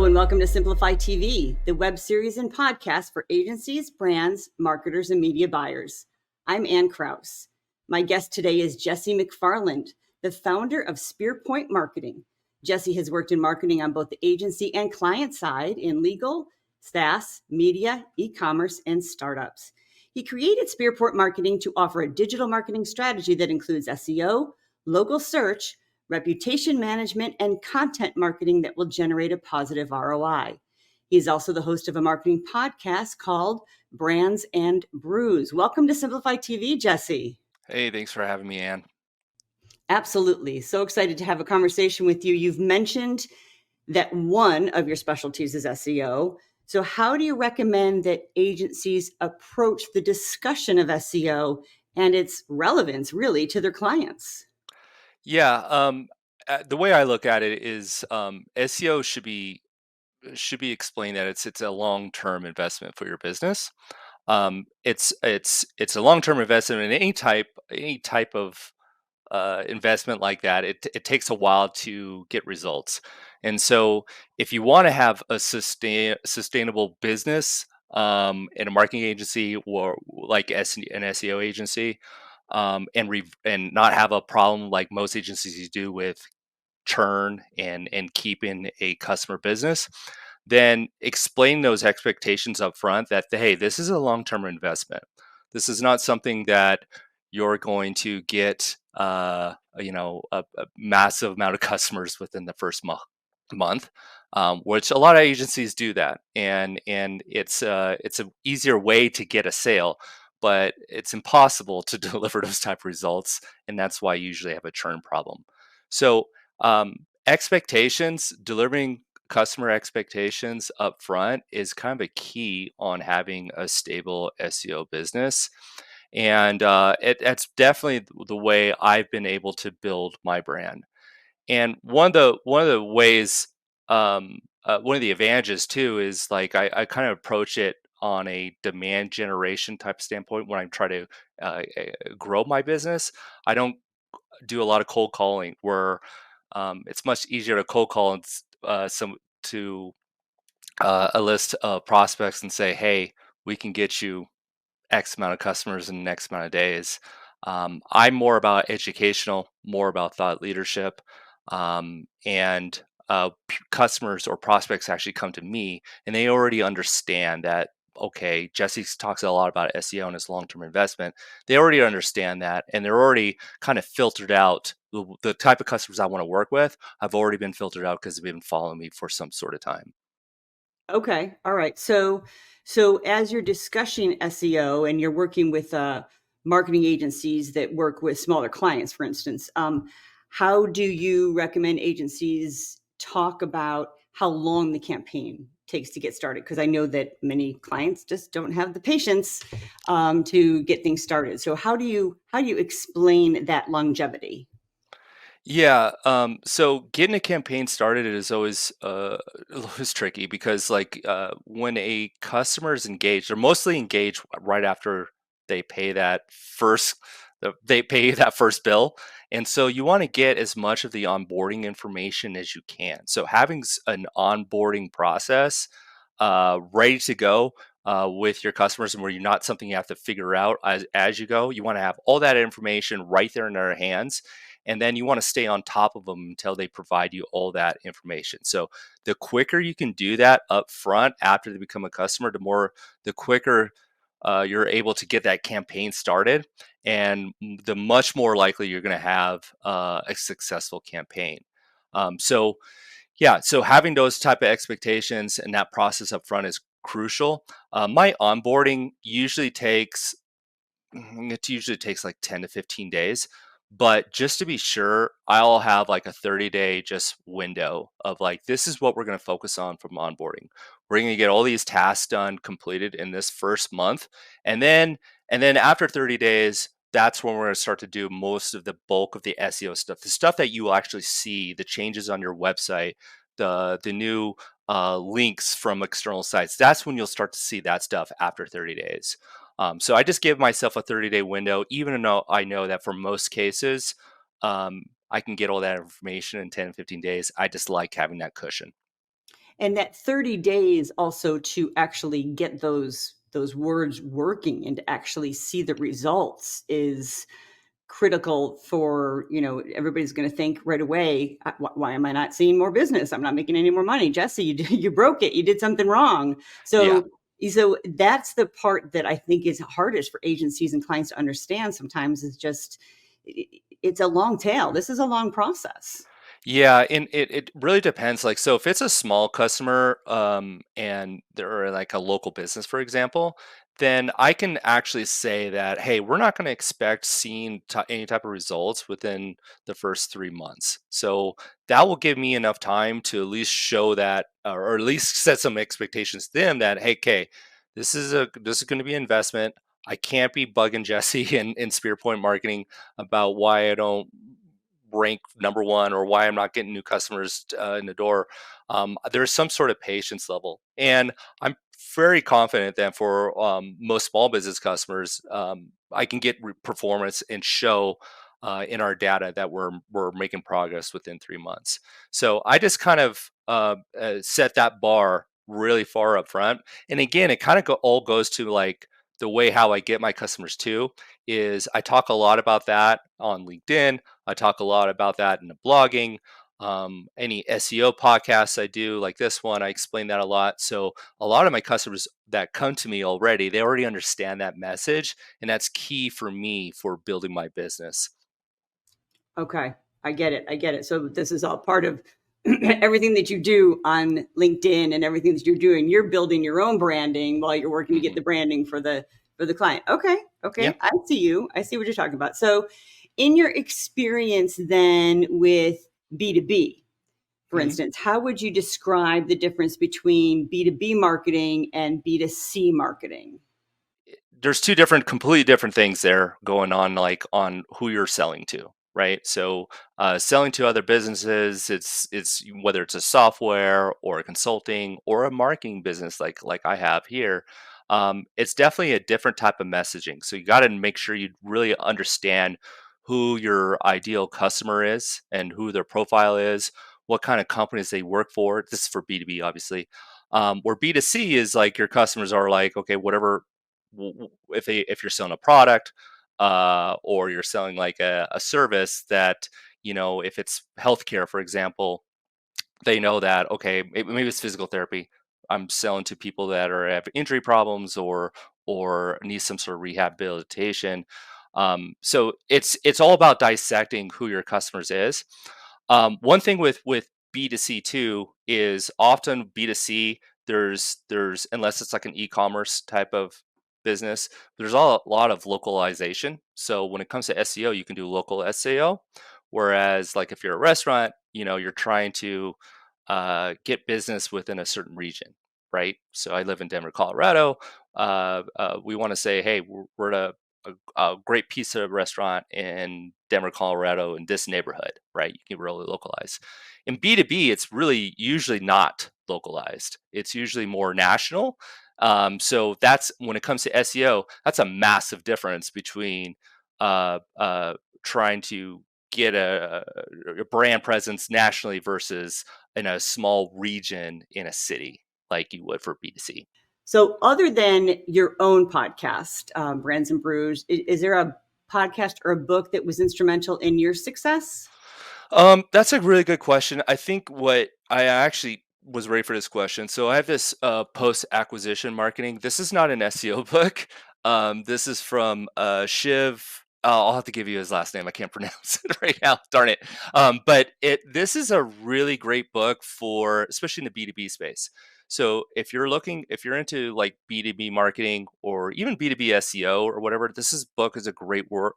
Hello and welcome to Simplify TV, the web series and podcast for agencies, brands, marketers, and media buyers. I'm Ann Krause. My guest today is Jesse McFarland, the founder of Spearpoint Marketing. Jesse has worked in marketing on both the agency and client side in legal, SaaS, media, e-commerce, and startups. He created Spearpoint Marketing to offer a digital marketing strategy that includes SEO, local search, reputation management, and content marketing that will generate a positive ROI. He's also the host of a marketing podcast called Brands and Brews. Welcome to Simplify TV, Jesse. Hey, thanks for having me, Ann. Absolutely. So excited to have a conversation with you. You've mentioned that one of your specialties is SEO. So how do you recommend that agencies approach the discussion of SEO and its relevance really to their clients? Yeah, the way I look at it is SEO should be explained that it's a long-term investment for your business. It's a long-term investment in any type of investment like that. It takes a while to get results, and so if you want to have a sustainable business in a marketing agency or like an SEO agency, and not have a problem like most agencies do with churn and keeping a customer business, then explain those expectations up front that hey, this is a long-term investment. This is not something that you're going to get a massive amount of customers within the first month, which a lot of agencies do that, and it's an easier way to get a sale, but it's impossible to deliver those type of results, and that's why you usually have a churn problem. So expectations, delivering customer expectations up front is kind of a key on having a stable SEO business. And that's definitely the way I've been able to build my brand. And one of the ways, one of the advantages too is like I kind of approach it on a demand generation type standpoint when I try to grow my business. I don't do a lot of cold calling where it's much easier to cold call some to a list of prospects and say, hey, we can get you X amount of customers in the next amount of days. I'm more about educational, more about thought leadership, and customers or prospects actually come to me and they already understand that. Okay, Jesse talks a lot about SEO and his long-term investment. They already understand that, and they're already kind of filtered out the type of customers I want to work with. Have already been filtered out because they've been following me for some sort of time. Okay. All right. So as you're discussing SEO and you're working with marketing agencies that work with smaller clients, for instance, how do you recommend agencies talk about how long the campaign takes to get started? Because I know that many clients just don't have the patience to get things started. So how do you explain that longevity? Yeah, so getting a campaign started is always always tricky because when a customer is engaged, they're mostly engaged right after they pay they pay that first bill. And so you want to get as much of the onboarding information as you can. So having an onboarding process ready to go with your customers, and where you're not something you have to figure out as you go. You want to have all that information right there in their hands, and then you want to stay on top of them until they provide you all that information. So the quicker you can do that up front after they become a customer, the quicker you're able to get that campaign started, and the much more likely you're going to have a successful campaign. So yeah, so having those type of expectations and that process up front is crucial. My onboarding usually takes like 10 to 15 days. But just to be sure, I'll have like a 30-day just window of like, this is what we're going to focus on from onboarding. We're going to get all these tasks done, completed in this first month. And then after 30 days, that's when we're going to start to do most of the bulk of the SEO stuff, the stuff that you will actually see, the changes on your website, the new links from external sites. That's when you'll start to see that stuff after 30 days. So I just give myself a 30-day window, even though I know that for most cases, I can get all that information in 10 and 15 days. I just like having that cushion. And that 30 days also to actually get those words working and to actually see the results is critical for, everybody's going to think right away, why am I not seeing more business? I'm not making any more money. Jesse, you broke it. You did something wrong. Yeah. So that's the part that I think is hardest for agencies and clients to understand sometimes, is just, it's a long tail. This is a long process. Yeah, and it really depends. Like, so if it's a small customer, and they're like a local business, for example, then I can actually say that, hey, we're not going to expect seeing any type of results within the first 3 months. So that will give me enough time to at least show that, or at least set some expectations to them that, hey, okay, this is going to be an investment. I can't be bugging Jesse in Spearpoint Marketing about why I don't rank number one or why I'm not getting new customers in the door. There's some sort of patience level, and I'm very confident that for most small business customers, I can get performance and show in our data that we're making progress within 3 months. So I just kind of set that bar really far up front, and again, it kind of all goes to like the way how I get my customers too. Is I talk a lot about that on LinkedIn. I talk a lot about that in the blogging. Any SEO podcasts I do, like this one, I explain that a lot. So a lot of my customers that come to me already, they already understand that message, and that's key for me for building my business. Okay, I get it. I get it. So this is all part of everything that you do on LinkedIn and everything that you're doing. You're building your own branding while you're working to get Hmm. the branding for the client. Okay, Yeah. okay, I see you. I see what you're talking about. So, in your experience then with B2B, for Hmm. instance, how would you describe the difference between B2B marketing and B2C marketing? There's two different, completely different things there going on, like on who you're selling to, right? So selling to other businesses, it's whether it's a software or a consulting or a marketing business like I have here. It's definitely a different type of messaging, so you got to make sure you really understand who your ideal customer is and who their profile is, what kind of companies they work for. This is for B2B, obviously. Where B2C is like your customers are like, okay, whatever, if you're selling a product, or you're selling like a service that, if it's healthcare, for example, they know that, okay, maybe it's physical therapy. I'm selling to people that are have injury problems or need some sort of rehabilitation. So it's all about dissecting who your customers is. One thing with B2C too is often B2C, there's unless it's like an e-commerce type of business, there's a lot of localization. So when it comes to SEO, you can do local SEO. Whereas like if you're a restaurant, you're trying to get business within a certain region, right? So I live in Denver, Colorado. We want to say, hey, we're at a great pizza restaurant in Denver, Colorado, in this neighborhood, right? You can really localize. In B2B, it's really usually not localized. It's usually more national. So that's when it comes to SEO, that's a massive difference between trying to get a brand presence nationally versus in a small region in a city like you would for B2C. So, other than your own podcast, Brands and Brews, is there a podcast or a book that was instrumental in your success? That's a really good question. I think what I actually was ready for this question. So I have this post acquisition marketing. This is not an SEO book. This is from Shiv. I'll have to give you his last name. I can't pronounce it right now. Darn it. But this is a really great book for, especially in the B2B space. So if you're into like B2B marketing or even B2B SEO or whatever, book is a great work.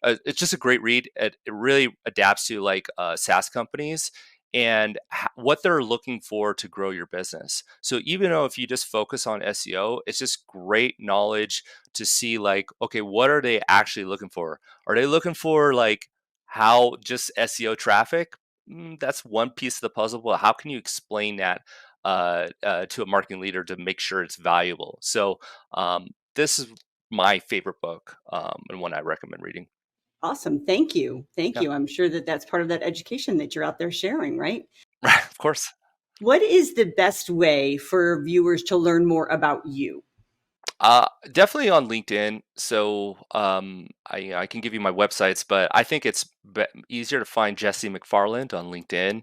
It's just a great read. It really adapts to like SaaS companies and what they're looking for to grow your business. So even though if you just focus on SEO, it's just great knowledge to see like, okay, what are they actually looking for? Are they looking for like how just SEO traffic? That's one piece of the puzzle. Well, how can you explain that to a marketing leader to make sure it's valuable? So this is my favorite book, and one I recommend reading. Awesome. Thank you. Thank Yeah, you. I'm sure that that's part of that education that you're out there sharing, right? right. Of course. What is the best way for viewers to learn more about you? Definitely on LinkedIn. So I can give you my websites, but I think it's easier to find Jesse McFarland on LinkedIn.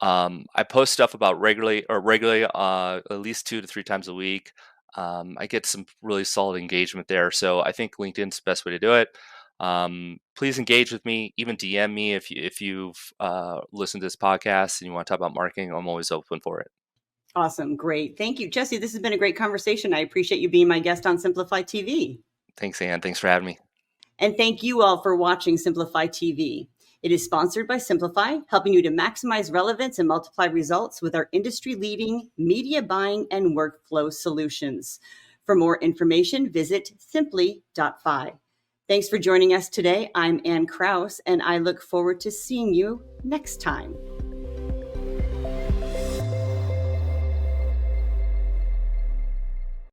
I post stuff about regularly, at least 2 to 3 times a week. I get some really solid engagement there. So I think LinkedIn's the best way to do it. Please engage with me, even DM me if you've listened to this podcast and you want to talk about marketing. I'm always open for it. Awesome. Great. Thank you, Jesse. This has been a great conversation. I appreciate you being my guest on Simplify TV. Thanks, Ann. Thanks for having me. And thank you all for watching Simplify TV. It is sponsored by Simplify, helping you to maximize relevance and multiply results with our industry-leading media buying and workflow solutions. For more information, visit simply.fi. Thanks for joining us today. I'm Ann Kraus, and I look forward to seeing you next time.